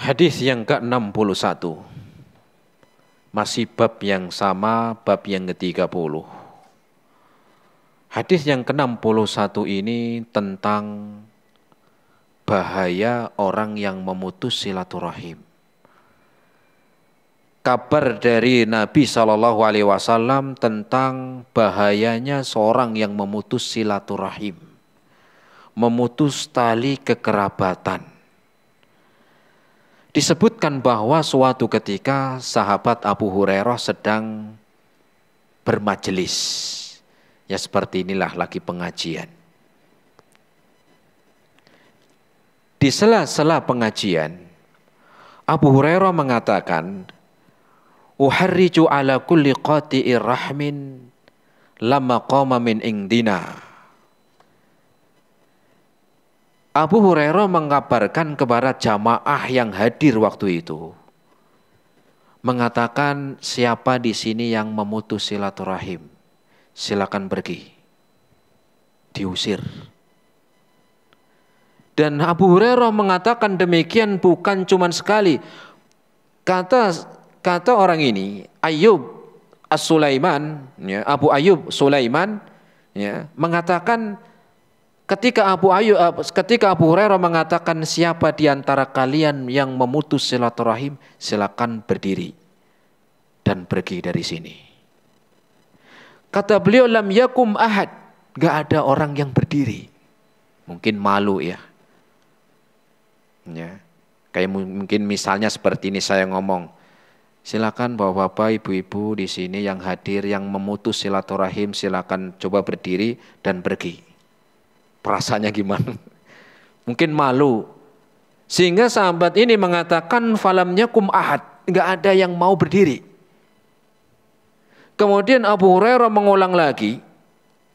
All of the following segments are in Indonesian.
Hadis yang ke-61. Masih bab yang sama, bab yang ke-30. Hadis yang ke-61 ini tentang bahaya orang yang memutus silaturahim. Kabar dari Nabi SAW tentang bahayanya seorang yang memutus silaturahim, memutus tali kekerabatan. Disebutkan bahwa suatu ketika sahabat Abu Hurairah sedang bermajelis. Ya seperti inilah lagi pengajian. Di sela-sela pengajian, Abu Hurairah mengatakan, "Uharriju ala kulli qati'ir rahmin lamma qama min indina." Abu Hurairah mengabarkan kepada jamaah yang hadir waktu itu, mengatakan, siapa di sini yang memutus silaturahim, silakan pergi. Diusir. Dan Abu Hurairah mengatakan demikian bukan cuma sekali. Kata orang ini, Ayyub As-Sulaiman, ya, Abu Ayyub Sulaiman, ya, mengatakan ketika Abu Hurairah mengatakan siapa di antara kalian yang memutus silaturahim, silakan berdiri dan pergi dari sini. Kata beliau, lam yakum ahad, enggak ada orang yang berdiri. Mungkin malu ya. Ya. Kayak mungkin misalnya seperti ini saya ngomong, silakan bapak-bapak, ibu-ibu di sini yang hadir yang memutus silaturahim, silakan coba berdiri dan pergi. Perasaannya gimana? Mungkin malu. Sehingga sahabat ini mengatakan falam yakum ahad, enggak ada yang mau berdiri. Kemudian Abu Hurairah mengulang lagi,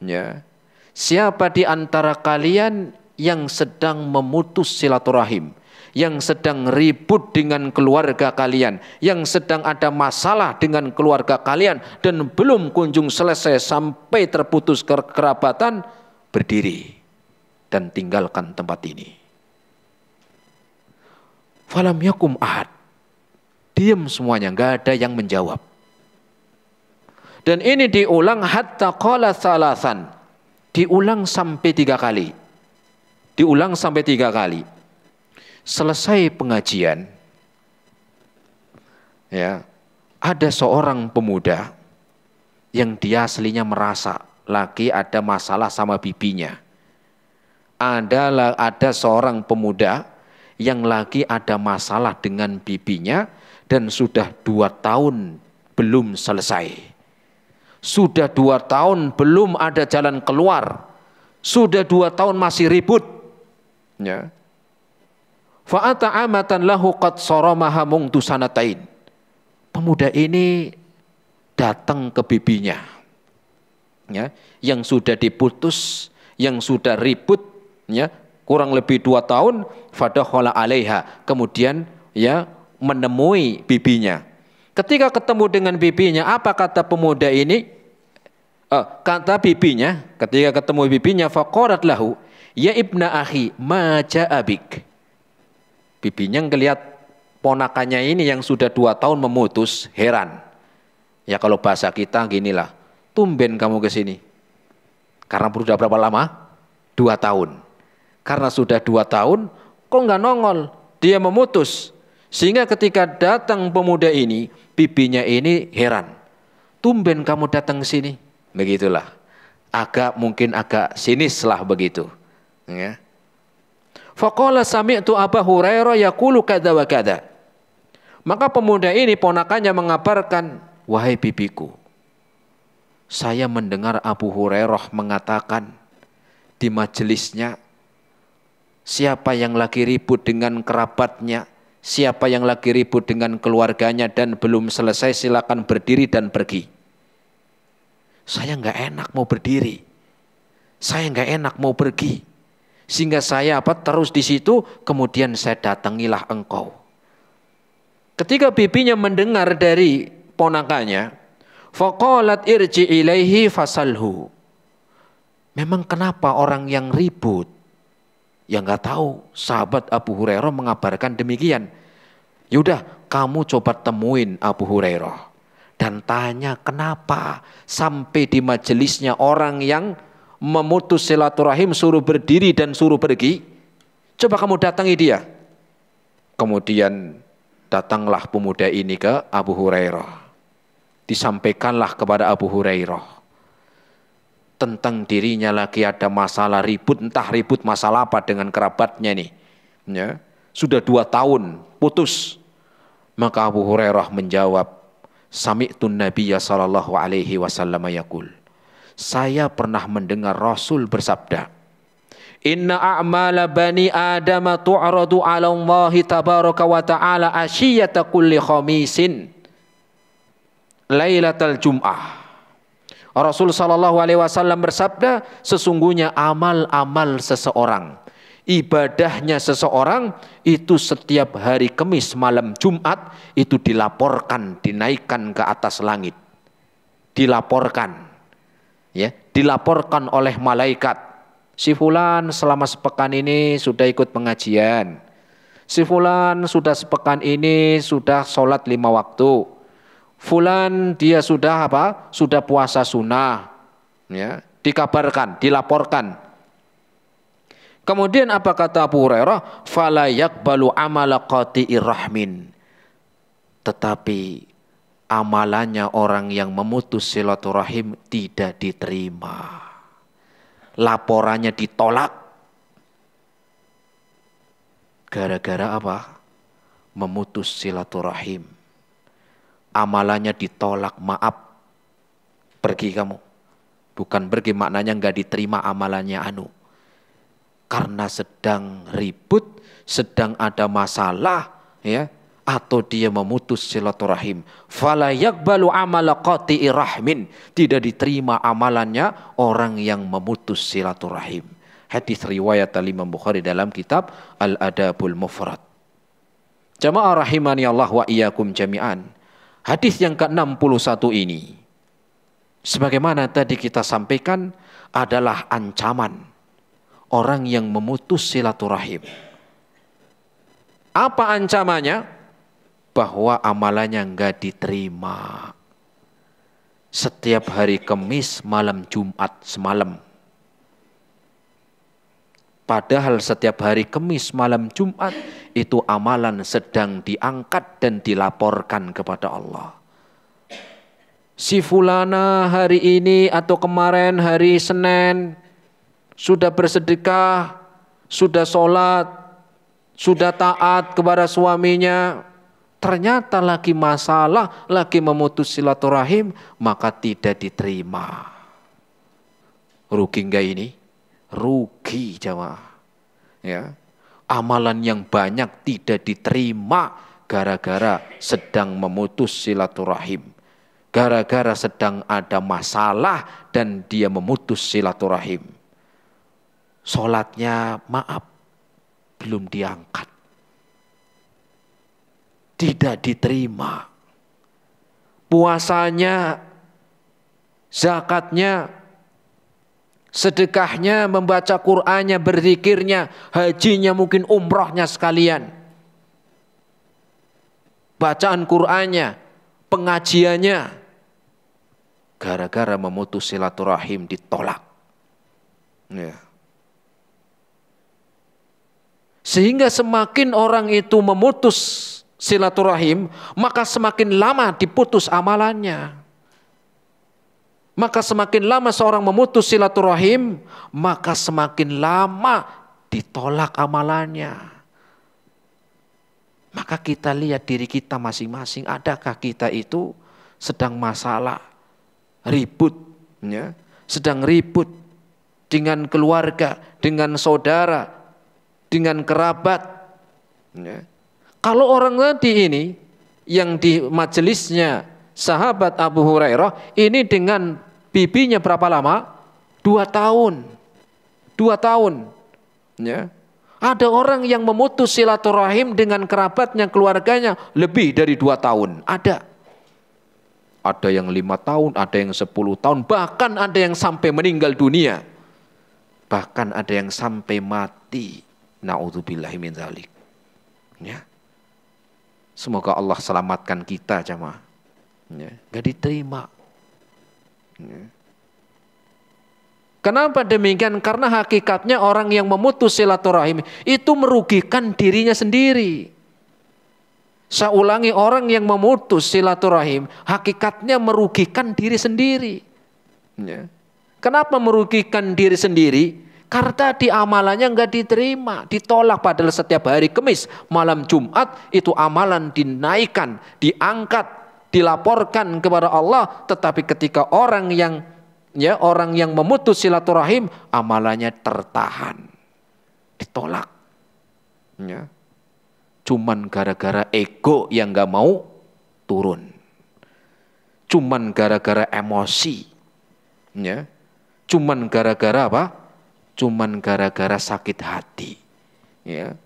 ya, siapa di antara kalian yang sedang memutus silaturahim, yang sedang ribut dengan keluarga kalian, yang sedang ada masalah dengan keluarga kalian dan belum kunjung selesai sampai terputus kerabatan, berdiri dan tinggalkan tempat ini. Falam yakum ahad. Diam semuanya, enggak ada yang menjawab. Dan ini diulang hatta qala salasan. Diulang sampai 3 kali. Diulang sampai 3 kali. Selesai pengajian, ya, ada seorang pemuda yang dia aslinya merasa lagi ada masalah sama bibinya. Ada seorang pemuda yang lagi ada masalah dengan bibinya dan sudah 2 tahun belum selesai. Sudah 2 tahun belum ada jalan keluar. Sudah 2 tahun masih ribut. Ya. Fa'ata amatan lahu qad saramaha mungtu sanatain. Pemuda ini datang ke bibinya. Ya, yang sudah diputus, yang sudah ribut, ya, kurang lebih 2 tahun, fadakhala alaiha, kemudian ya menemui bibinya. Ketika ketemu dengan bibinya, apa kata pemuda ini? Kata bibinya, ketika ketemu bibinya, faqarat lahu, ya ibna akhi, ma ja'abik. Bibinya ngelihat ponakannya ini yang sudah 2 tahun memutus, heran. Ya kalau bahasa kita ginilah, tumben kamu ke sini. Karena sudah berapa lama? 2 tahun. Karena sudah 2 tahun, kok nggak nongol? Dia memutus. Sehingga ketika datang pemuda ini, bibinya ini heran. Tumben kamu datang ke sini. Begitulah. Mungkin agak sinis lah begitu. Ya. Faqala sami'tu Abu Hurairah yaqulu kadza wa kadza. Maka pemuda ini ponakannya mengabarkan, wahai bibiku, saya mendengar Abu Hurairah mengatakan di majelisnya, siapa yang lagi ribut dengan kerabatnya, siapa yang lagi ribut dengan keluarganya dan belum selesai, silakan berdiri dan pergi. Saya nggak enak mau berdiri, saya nggak enak mau pergi, sehingga saya terus di situ. Kemudian saya datangilah engkau. Ketika bibinya mendengar dari ponakannya, faqalat irji ilaihi fasalhu. Memang kenapa orang yang ribut? Ya nggak tahu. Sahabat Abu Hurairah mengabarkan demikian. Yaudah, kamu coba temuin Abu Hurairah dan tanya kenapa sampai di majelisnya orang yang memutus silaturahim suruh berdiri dan suruh pergi. Coba kamu datangi dia. Kemudian datanglah pemuda ini ke Abu Hurairah. Disampaikanlah kepada Abu Hurairah tentang dirinya lagi ada masalah ribut, entah ribut masalah apa dengan kerabatnya nih. Ya, sudah 2 tahun putus. Maka Abu Hurairah menjawab, Sami'tun Nabiyya sallallahu alaihi wasallam yaqul. Saya pernah mendengar Rasul bersabda, Inna a'mala bani Adam tu'radu 'ala Allah tabaraka wa ta'ala asyiyata kulli khamisin lailatal jum'ah. Rasul sallallahu alaihi wasallam bersabda, sesungguhnya amal-amal seseorang, ibadahnya seseorang itu setiap hari Kamis malam Jumat itu dilaporkan, dinaikkan ke atas langit. Dilaporkan. Ya, dilaporkan oleh malaikat. Si fulan selama sepekan ini sudah ikut pengajian. Si fulan sudah sepekan ini sudah sholat 5 waktu. Fulan dia sudah apa? Sudah puasa sunnah. Ya, dikabarkan, dilaporkan. Kemudian apa kata Abu Hurairah? Fala yaqbalu amala qati'ir rahmin. Tetapi amalannya orang yang memutus silaturahim tidak diterima. Laporannya ditolak. Gara-gara apa? Memutus silaturahim. Amalannya ditolak, maaf. Pergi kamu. Bukan pergi maknanya enggak diterima amalannya karena sedang ribut, sedang ada masalah, ya, atau dia memutus silaturahim. Fala yaqbalu amala qati'i rahmin. Tidak diterima amalannya orang yang memutus silaturahim. Hadis riwayat Imam Bukhari dalam kitab Al-Adabul Mufrad. Jamaah rahimani Allah wa iyyakum jami'an. Hadis yang ke-61 ini, sebagaimana tadi kita sampaikan, adalah ancaman orang yang memutus silaturahim. Apa ancamannya? Bahwa amalannya enggak diterima. Setiap hari Kamis malam Jumat semalam. Padahal setiap hari Kamis malam Jumat itu amalan sedang diangkat dan dilaporkan kepada Allah. Si fulana hari ini atau kemarin hari Senin sudah bersedekah, sudah sholat, sudah taat kepada suaminya, ternyata lagi masalah, lagi memutus silaturahim, maka tidak diterima. Rugi enggak ini? Rugi jamaah. Ya. Amalan yang banyak tidak diterima gara-gara sedang memutus silaturahim. Gara-gara sedang ada masalah dan dia memutus silaturahim. Sholatnya maaf, belum diangkat. Tidak diterima. Puasanya, zakatnya, sedekahnya, membaca Qur'annya, berzikirnya, hajinya, mungkin umrohnya sekalian. Bacaan Qur'annya, pengajiannya, gara-gara memutus silaturahim ditolak. Ya. Sehingga semakin orang itu memutus silaturahim, maka semakin lama diputus amalannya. Maka semakin lama seorang memutus silaturahim, maka semakin lama ditolak amalannya. Maka kita lihat diri kita masing-masing, adakah kita itu sedang masalah, ribut, ya, sedang ribut dengan keluarga, dengan saudara, dengan kerabat. Ya. Kalau orang tadi ini yang di majelisnya sahabat Abu Hurairah ini dengan bibinya berapa lama? 2 tahun. 2 tahun. Ya. Ada orang yang memutus silaturahim dengan kerabatnya, keluarganya lebih dari 2 tahun. Ada. Ada yang 5 tahun, ada yang 10 tahun, bahkan ada yang sampai meninggal dunia. Bahkan ada yang sampai mati. Na'udzubillahi min dzalik. Ya. Semoga Allah selamatkan kita jamaah. Ya, gak diterima. Ya. Kenapa demikian? Karena hakikatnya orang yang memutus silaturahim itu merugikan dirinya sendiri. Saya ulangi, orang yang memutus silaturahim hakikatnya merugikan diri sendiri. Ya. Kenapa merugikan diri sendiri? Karena di amalannya nggak diterima, ditolak. Padahal setiap hari Kamis, malam Jumat itu amalan dinaikkan, diangkat, dilaporkan kepada Allah. Tetapi ketika orang yang memutus silaturahim, amalannya tertahan, ditolak. Ya. Cuman gara-gara ego yang nggak mau turun, cuman gara-gara emosi, ya. Cuman gara-gara apa? Cuman gara-gara sakit hati, ya.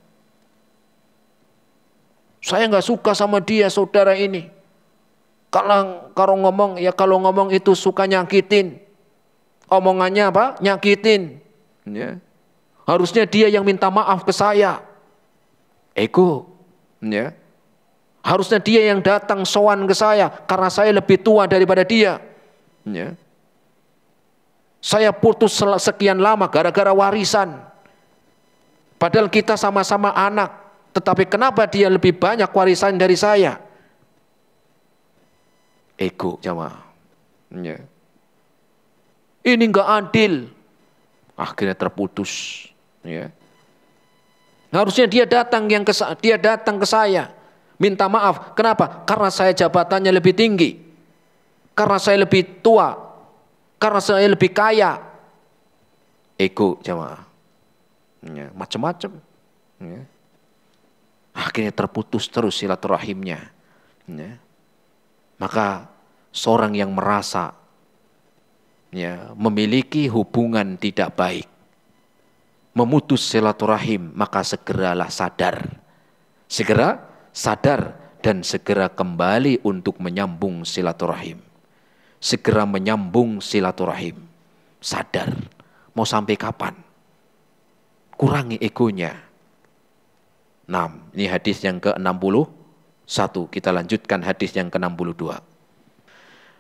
Saya nggak suka sama dia, saudara ini. Kalau ngomong itu suka nyakitin. Omongannya apa? Nyakitin. Ya. Harusnya dia yang minta maaf ke saya. Ego. Ya. Harusnya dia yang datang sowan ke saya karena saya lebih tua daripada dia. Ya. Saya putus sekian lama gara-gara warisan. Padahal kita sama-sama anak. Tetapi kenapa dia lebih banyak warisan dari saya? Ego jamaah. Ya. Ini enggak adil. Akhirnya terputus. Ya. Harusnya dia datang ke saya. Minta maaf. Kenapa? Karena saya jabatannya lebih tinggi. Karena saya lebih tua. Karena saya lebih kaya. Ego jamaah. Ya, macam-macam. Ya. Akhirnya terputus terus silaturahimnya. Ya. Maka seorang yang merasa memiliki hubungan tidak baik, memutus silaturahim, maka segeralah sadar. Segera sadar dan segera kembali untuk menyambung silaturahim. Segera menyambung silaturahim. Sadar. Mau sampai kapan? Kurangi egonya. 6. Ini hadis yang ke-61. Kita lanjutkan hadis yang ke-62.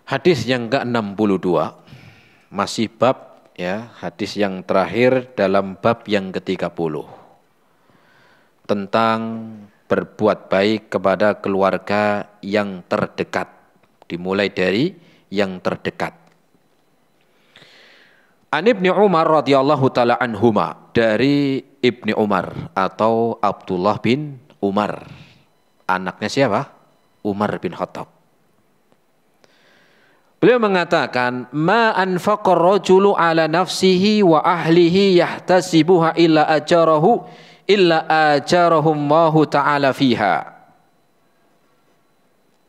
Hadis yang ke-62 masih bab hadis yang terakhir dalam bab yang ke-30. Tentang berbuat baik kepada keluarga yang terdekat. Dimulai dari yang terdekat. An Ibni Umar radhiyallahu taala anhuma, dari Ibni Umar atau Abdullah bin Umar. Anaknya siapa? Umar bin Khattab. Beliau mengatakan, ma anfaqar rajulu ala nafsihi wa ahlihi yahtasibuha illa ajarahumullahu ta'ala fiha.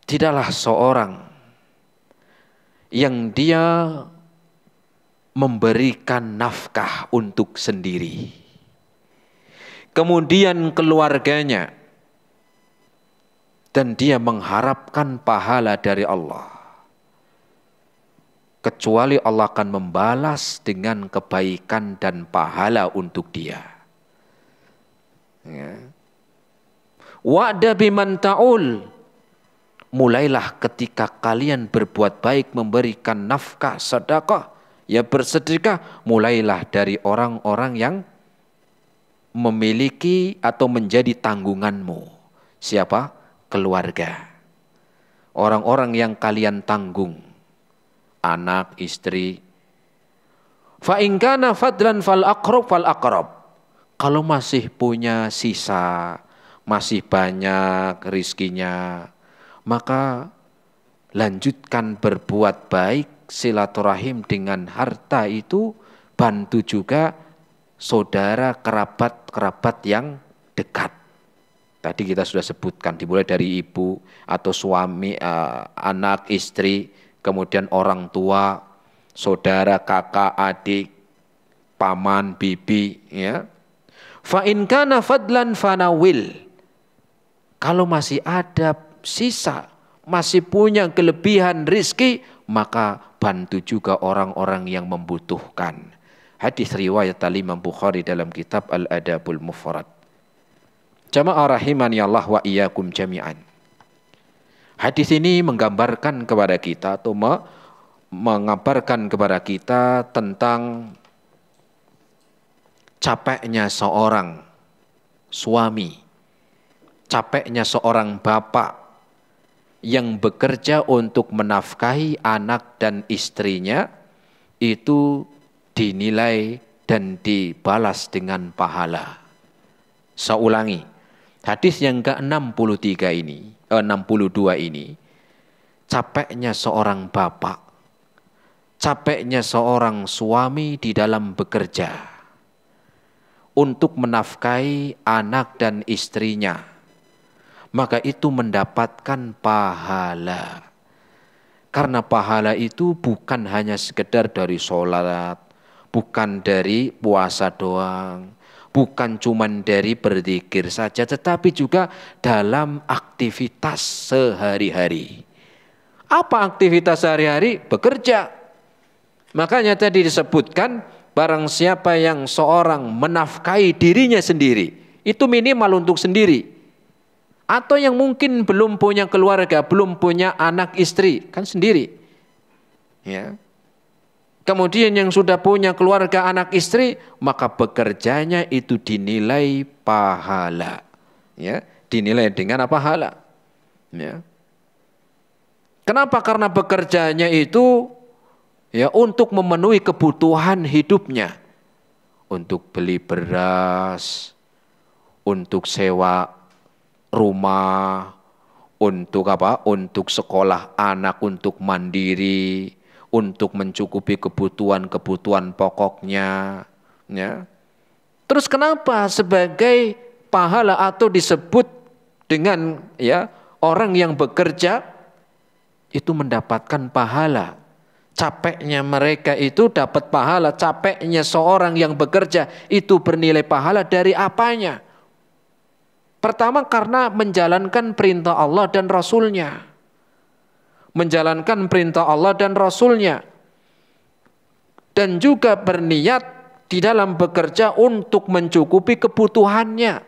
Tidaklah seorang yang dia memberikan nafkah untuk sendiri, kemudian keluarganya, dan dia mengharapkan pahala dari Allah, kecuali Allah akan membalas dengan kebaikan dan pahala untuk dia. Wa'da biman ta'ul, mulailah ketika kalian berbuat baik, memberikan nafkah, sedekah, bersedekah, mulailah dari orang-orang yang memiliki atau menjadi tanggunganmu. Siapa? Keluarga. Orang-orang yang kalian tanggung. Anak, istri. Fa in kana fadlan fal aqrab. Kalau masih punya sisa, masih banyak rizkinya, maka lanjutkan berbuat baik, silaturahim dengan harta itu, bantu juga saudara kerabat yang dekat. Tadi kita sudah sebutkan, dimulai dari ibu atau suami, anak, istri, kemudian orang tua, saudara, kakak, adik, paman, bibi, Fa in kana fadlan fanawil. Kalau masih ada sisa, masih punya kelebihan rizki, maka bantu juga orang-orang yang membutuhkan. Hadis riwayat Imam Bukhari dalam kitab Al-Adabul Mufrad. Jamaah rahimani Allah wa iyyakum jami'an. Hadis ini menggambarkan kepada kita atau mengabarkan kepada kita tentang capeknya seorang suami, capeknya seorang bapak yang bekerja untuk menafkahi anak dan istrinya, itu dinilai dan dibalas dengan pahala. Saya ulangi, hadis yang ke-62 ini, capeknya seorang bapak, capeknya seorang suami di dalam bekerja untuk menafkahi anak dan istrinya, maka itu mendapatkan pahala. Karena pahala itu bukan hanya sekedar dari sholat, bukan dari puasa doang, bukan cuman dari berzikir saja, tetapi juga dalam aktivitas sehari-hari. Apa aktivitas sehari-hari? Bekerja. Makanya tadi disebutkan, barang siapa yang seorang menafkahi dirinya sendiri, itu minimal untuk sendiri. Atau yang mungkin belum punya keluarga, belum punya anak istri, kan sendiri. Ya. Kemudian yang sudah punya keluarga anak istri, maka bekerjanya itu dinilai pahala. Ya, dinilai dengan apa? Pahala. Ya. Kenapa? Karena bekerjanya itu ya untuk memenuhi kebutuhan hidupnya. Untuk beli beras, untuk sewa rumah, untuk apa? Untuk sekolah anak, untuk mandiri, untuk mencukupi kebutuhan-kebutuhan pokoknya, ya. Terus kenapa sebagai pahala atau disebut dengan ya orang yang bekerja itu mendapatkan pahala? Capeknya mereka itu dapat pahala, capeknya seorang yang bekerja itu bernilai pahala dari apanya? Pertama karena menjalankan perintah Allah dan Rasulnya. Menjalankan perintah Allah dan Rasulnya, dan juga berniat di dalam bekerja untuk mencukupi kebutuhannya,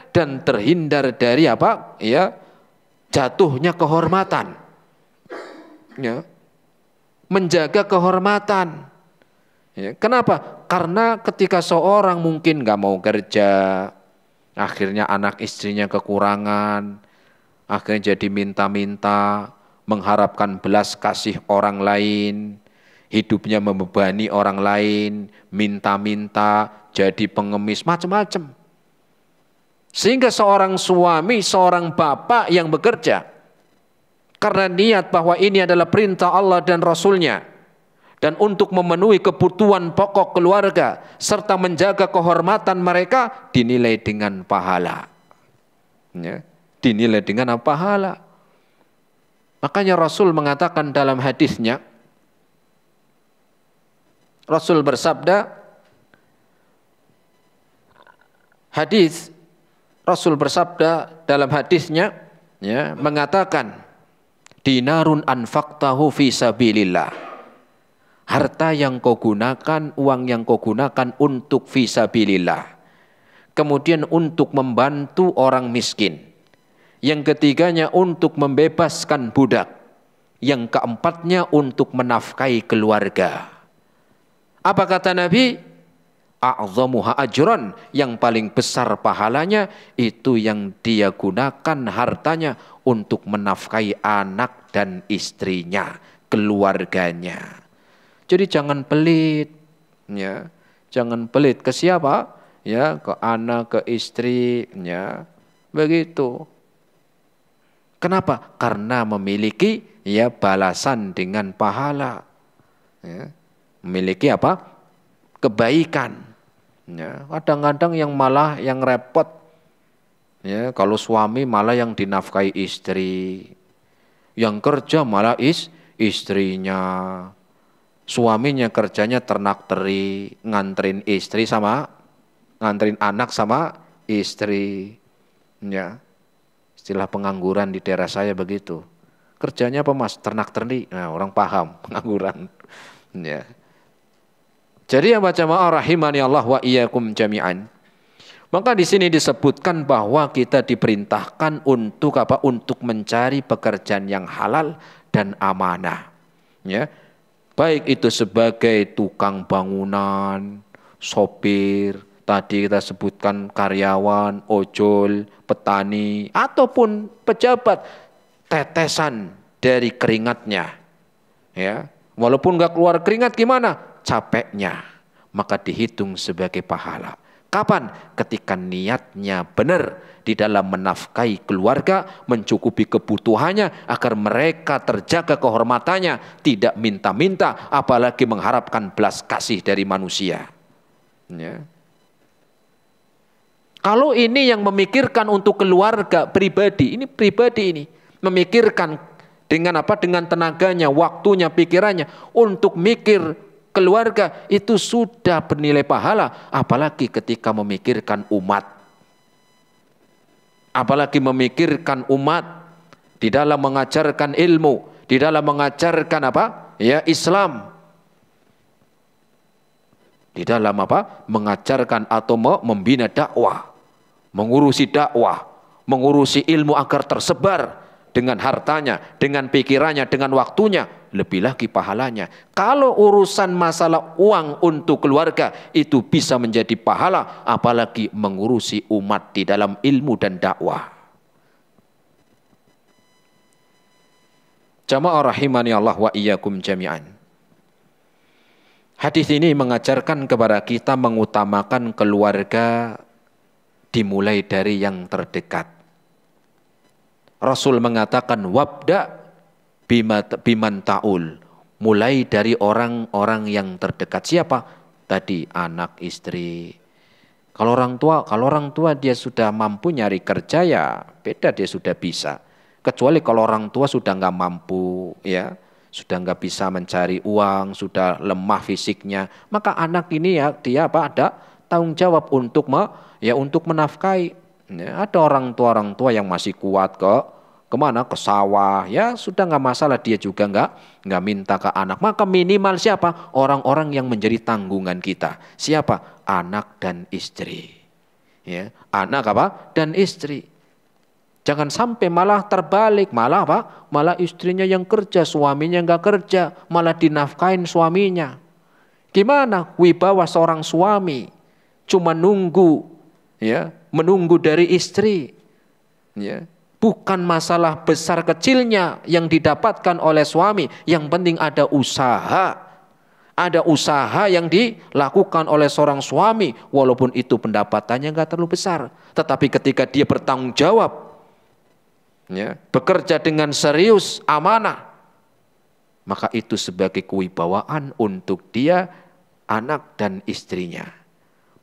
dan terhindar dari apa? Ya, jatuhnya kehormatan, ya, menjaga kehormatan. Ya, kenapa? Karena ketika seorang mungkin nggak mau kerja, akhirnya anak istrinya kekurangan, akhirnya jadi minta-minta, mengharapkan belas kasih orang lain, hidupnya membebani orang lain, minta-minta, jadi pengemis, macam-macam. Sehingga seorang suami, seorang bapak yang bekerja, karena niat bahwa ini adalah perintah Allah dan Rasulnya, dan untuk memenuhi kebutuhan pokok keluarga, serta menjaga kehormatan mereka, dinilai dengan pahala. Ya. Dinilai dengan pahala. Makanya Rasul mengatakan dalam hadisnya, Rasul bersabda, Rasul bersabda dalam hadisnya, ya, mengatakan, dinarun anfaqtahu fi sabilillah. Harta yang kau gunakan, uang yang kau gunakan untuk fi sabilillah. Kemudian untuk membantu orang miskin. Yang ketiganya untuk membebaskan budak. Yang keempatnya untuk menafkahi keluarga. Apa kata Nabi? A'zamuha ajran, yang paling besar pahalanya itu yang dia gunakan hartanya untuk menafkahi anak dan istrinya, keluarganya. Jadi jangan pelit, ya. Jangan pelit ke siapa? Ya, ke anak, ke istri, ya. Begitu. Kenapa? Karena memiliki ya balasan dengan pahala. Ya. Memiliki apa? Kebaikan. Ya. Kadang-kadang yang malah yang repot, ya, kalau suami malah yang dinafkahi istri, yang kerja malah istrinya, suaminya kerjanya ternak teri, nganterin istri sama nganterin anak sama istri, ya. Istilah pengangguran di daerah saya begitu. Kerjanya apa mas? Ternak terni. Nah, orang paham pengangguran. Ya. Jadi yang jamaah rahimani Allah wa iyyakum jami'an. Maka di sini disebutkan bahwa kita diperintahkan untuk apa? Untuk mencari pekerjaan yang halal dan amanah. Ya. Baik itu sebagai tukang bangunan, sopir, tadi kita sebutkan karyawan, ojol, petani, ataupun pejabat, tetesan dari keringatnya. Ya. Walaupun nggak keluar keringat gimana? Capeknya, maka dihitung sebagai pahala. Kapan? Ketika niatnya benar di dalam menafkahi keluarga, mencukupi kebutuhannya agar mereka terjaga kehormatannya, tidak minta-minta, apalagi mengharapkan belas kasih dari manusia. Ya. Kalau ini yang memikirkan untuk keluarga pribadi, ini memikirkan dengan apa? Dengan tenaganya, waktunya, pikirannya untuk mikir keluarga, itu sudah bernilai pahala, apalagi ketika memikirkan umat. Apalagi memikirkan umat di dalam mengajarkan ilmu, di dalam mengajarkan apa? Ya, Islam. Di dalam apa? Mengajarkan atau membina dakwah, mengurusi dakwah, mengurusi ilmu agar tersebar dengan hartanya, dengan pikirannya, dengan waktunya, lebih lagi pahalanya. Kalau urusan masalah uang untuk keluarga itu bisa menjadi pahala, apalagi mengurusi umat di dalam ilmu dan dakwah. Jamaah rahimani Allah wa iyyakum jami'an. Hadis ini mengajarkan kepada kita mengutamakan keluarga dimulai dari yang terdekat. Rasul mengatakan wabda biman ta'ul, mulai dari orang-orang yang terdekat. Siapa? Tadi anak, istri. Kalau orang tua dia sudah mampu nyari kerja, ya beda, dia sudah bisa. Kecuali kalau orang tua sudah nggak mampu, ya sudah nggak bisa mencari uang, sudah lemah fisiknya, maka anak ini ya dia apa? Ada tanggung jawab untuk untuk menafkahi. Ya, ada orang tua yang masih kuat kemana? Ke sawah, ya sudah nggak masalah, dia juga nggak minta ke anak. Maka minimal siapa? Orang-orang yang menjadi tanggungan kita. Siapa? Anak dan istri. Ya, anak apa? Dan istri. Jangan sampai malah terbalik, malah apa? Malah istrinya yang kerja, suaminya nggak kerja, malah dinafkahin suaminya. Gimana wibawa seorang suami? Cuma nunggu, ya, menunggu dari istri. Ya. Bukan masalah besar kecilnya yang didapatkan oleh suami, yang penting ada usaha. Ada usaha yang dilakukan oleh seorang suami, walaupun itu pendapatannya nggak terlalu besar. Tetapi ketika dia bertanggung jawab, ya, bekerja dengan serius, amanah, maka itu sebagai kewibawaan untuk dia, anak dan istrinya.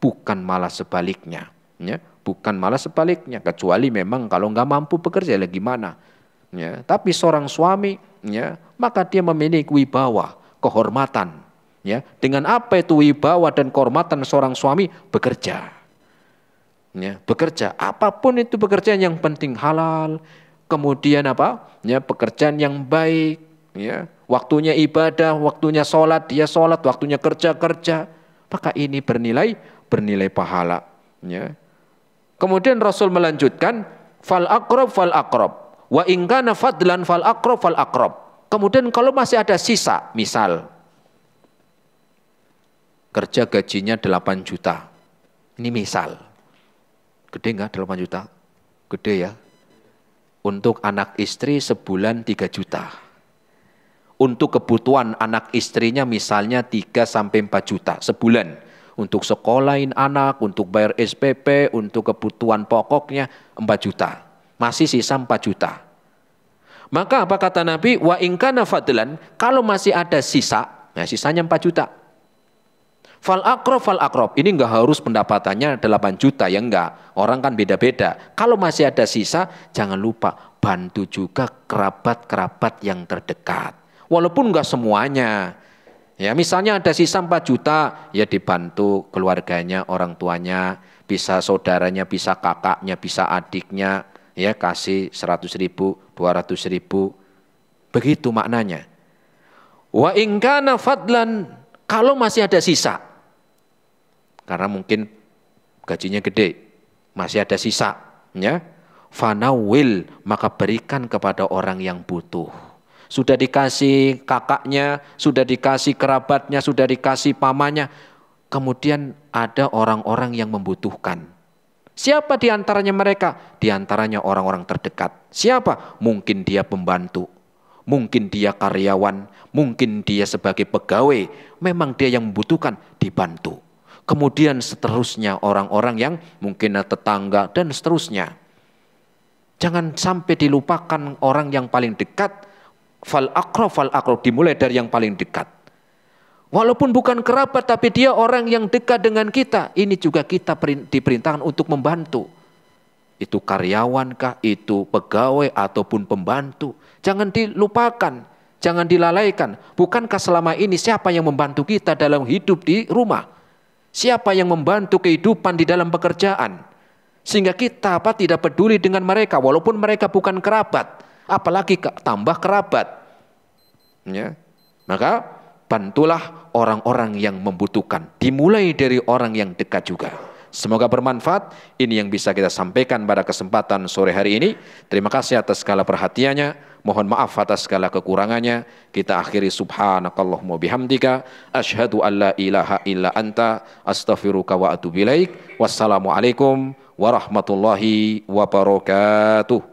Bukan malah sebaliknya. Ya. Bukan malah sebaliknya, kecuali memang kalau nggak mampu bekerja lagi gimana. Ya, tapi seorang suami, ya, maka dia memiliki wibawa, kehormatan. Ya, dengan apa itu wibawa dan kehormatan seorang suami? Bekerja. Ya, bekerja, apapun itu pekerjaan, yang penting halal. Kemudian apa? Ya, pekerjaan yang baik. Ya, waktunya ibadah, waktunya sholat, dia sholat, waktunya kerja. Maka ini bernilai pahala. Ya. Kemudian Rasul melanjutkan fal aqrab wa in kana fadlan fal aqrab. Kemudian kalau masih ada sisa, misal kerja gajinya 8 juta. Ini misal. Gede enggak 8 juta? Gede ya. Untuk anak istri sebulan 3 juta. Untuk kebutuhan anak istrinya misalnya 3 sampai 4 juta sebulan. Untuk sekolahin anak, untuk bayar SPP, untuk kebutuhan pokoknya 4 juta. Masih sisa 4 juta. Maka apa kata Nabi? Wa in kana fadlan, kalau masih ada sisa, nah sisanya 4 juta. Fal aqrab. Ini enggak harus pendapatannya 8 juta, ya enggak. Orang kan beda-beda. Kalau masih ada sisa, jangan lupa bantu juga kerabat-kerabat yang terdekat. Walaupun enggak semuanya. Ya, misalnya ada sisa 4 juta, ya dibantu keluarganya, orang tuanya, bisa saudaranya, bisa kakaknya, bisa adiknya, ya kasih 100.000, 200.000. Begitu maknanya. Wa in kana fadlan, kalau masih ada sisa. Karena mungkin gajinya gede, masih ada sisa, ya. Fanawil, maka berikan kepada orang yang butuh. Sudah dikasih kakaknya, sudah dikasih kerabatnya, sudah dikasih pamannya, kemudian ada orang-orang yang membutuhkan. Siapa di antaranya mereka? Di antaranya orang-orang terdekat. Siapa? Mungkin dia pembantu, mungkin dia karyawan, mungkin dia sebagai pegawai. Memang dia yang membutuhkan, dibantu. Kemudian seterusnya orang-orang yang mungkin tetangga dan seterusnya. Jangan sampai dilupakan orang yang paling dekat. Fal aqrab, dimulai dari yang paling dekat. Walaupun bukan kerabat, tapi dia orang yang dekat dengan kita. Ini juga kita diperintahkan untuk membantu. Itu karyawan kah, itu pegawai ataupun pembantu. Jangan dilupakan, jangan dilalaikan. Bukankah selama ini siapa yang membantu kita dalam hidup di rumah? Siapa yang membantu kehidupan di dalam pekerjaan? Sehingga kita tidak peduli dengan mereka, walaupun mereka bukan kerabat. Apalagi tambah kerabat. Ya. Maka bantulah orang-orang yang membutuhkan. Dimulai dari orang yang dekat juga. Semoga bermanfaat. Ini yang bisa kita sampaikan pada kesempatan sore hari ini. Terima kasih atas segala perhatiannya. Mohon maaf atas segala kekurangannya. Kita akhiri subhanakallahumma bihamdika. Asyhadu an la ilaha illa anta. Astaghfiruka wa atubu ilaik. Wassalamualaikum warahmatullahi wabarakatuh.